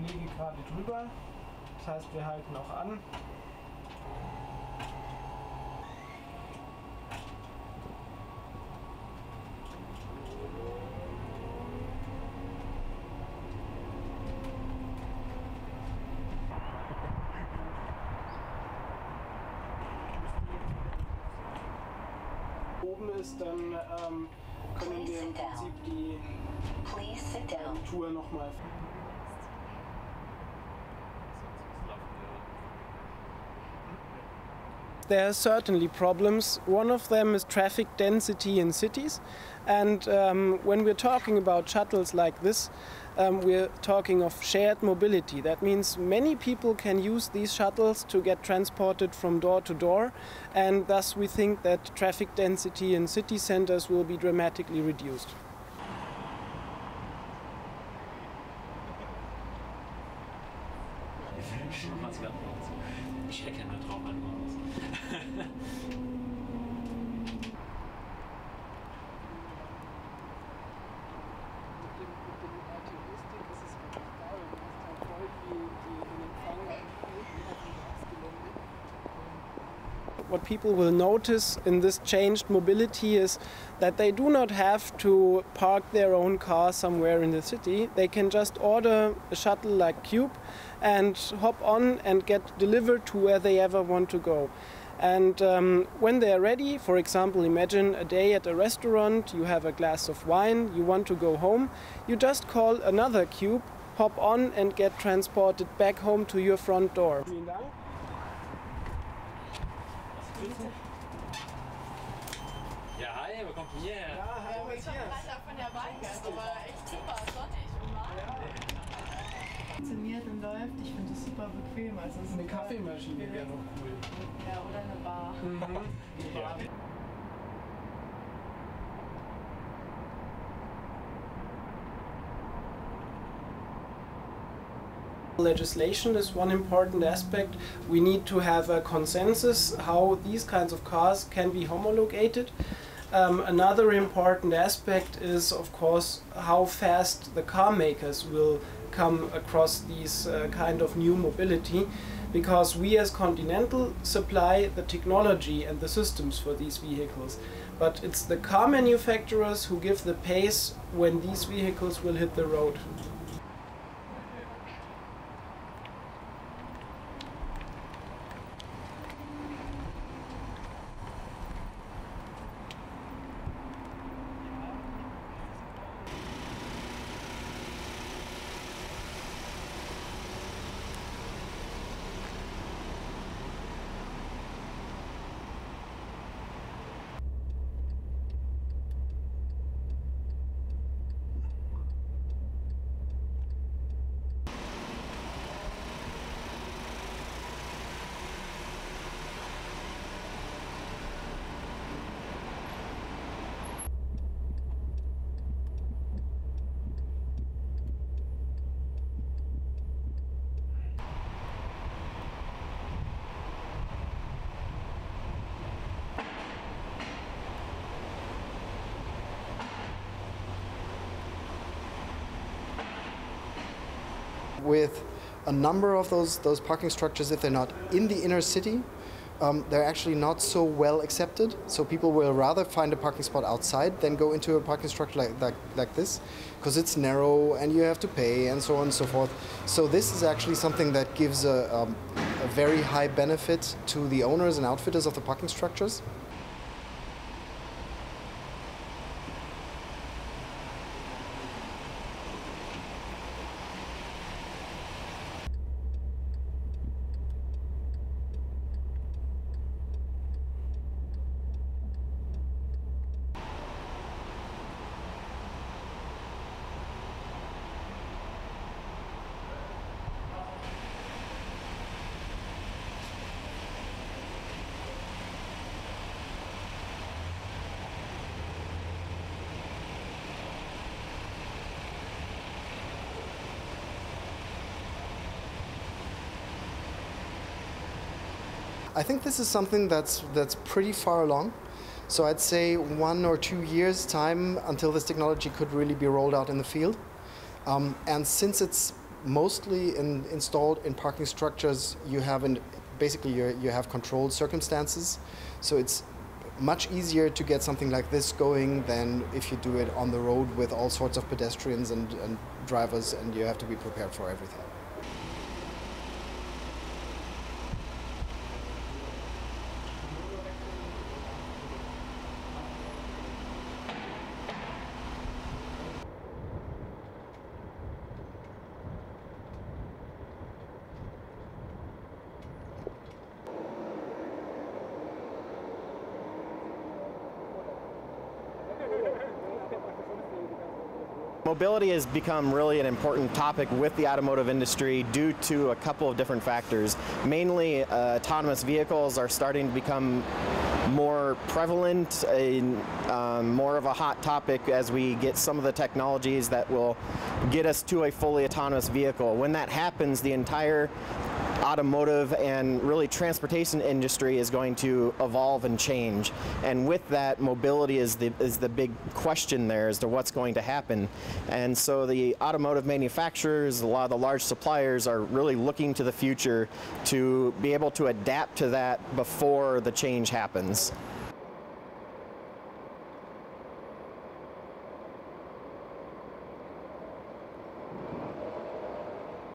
Liege gerade drüber, das heißt wir halten auch an. Oben ist, dann können wir im Prinzip die Tour nochmal. There are certainly problems. One of them is traffic density in cities, and when we're talking about shuttles like this, we're talking of shared mobility. That means many people can use these shuttles to get transported from door to door, and thus we think that traffic density in city centers will be dramatically reduced. Ich erkenne drauf an. What people will notice in this changed mobility is that they do not have to park their own car somewhere in the city. They can just order a shuttle like Cube and hop on and get delivered to where they ever want to go. And when they are ready, for example, imagine a day at a restaurant, you have a glass of wine, you want to go home, you just call another Cube, hop on and get transported back home to your front door. Ja, hi, wo kommt ihr her? Ja, hallo Matthias. Von der Weingast, aber echt super, sonnig und warm. Funktioniert und läuft, ich finde das super bequem. Also eine Kaffeemaschine wäre noch cool. Ja, oder eine Bar. Ja. Legislation is one important aspect. We need to have a consensus how these kinds of cars can be homologated. Another important aspect is, of course, how fast the car makers will come across these kind of new mobility, because we as Continental supply the technology and the systems for these vehicles. But it's the car manufacturers who give the pace when these vehicles will hit the road. With a number of those parking structures, if they're not in the inner city, they're actually not so well accepted. So people will rather find a parking spot outside than go into a parking structure like this, because it's narrow and you have to pay and so on and so forth. So this is actually something that gives a very high benefit to the owners and outfitters of the parking structures. I think this is something that's pretty far along. So I'd say 1 or 2 years time until this technology could really be rolled out in the field. And since it's mostly installed in parking structures. You have basically you have controlled circumstances, so it's much easier to get something like this going than if you do it on the road with all sorts of pedestrians and drivers, and you have to be prepared for everything. Mobility has become really an important topic with the automotive industry due to a couple of different factors. Mainly, autonomous vehicles are starting to become more prevalent, more of a hot topic as we get some of the technologies that will get us to a fully autonomous vehicle. When that happens, the entire automotive and really transportation industry is going to evolve and change, and with that, mobility is the big question there as to what's going to happen. And so the automotive manufacturers, a lot of the large suppliers, are really looking to the future to be able to adapt to that before the change happens.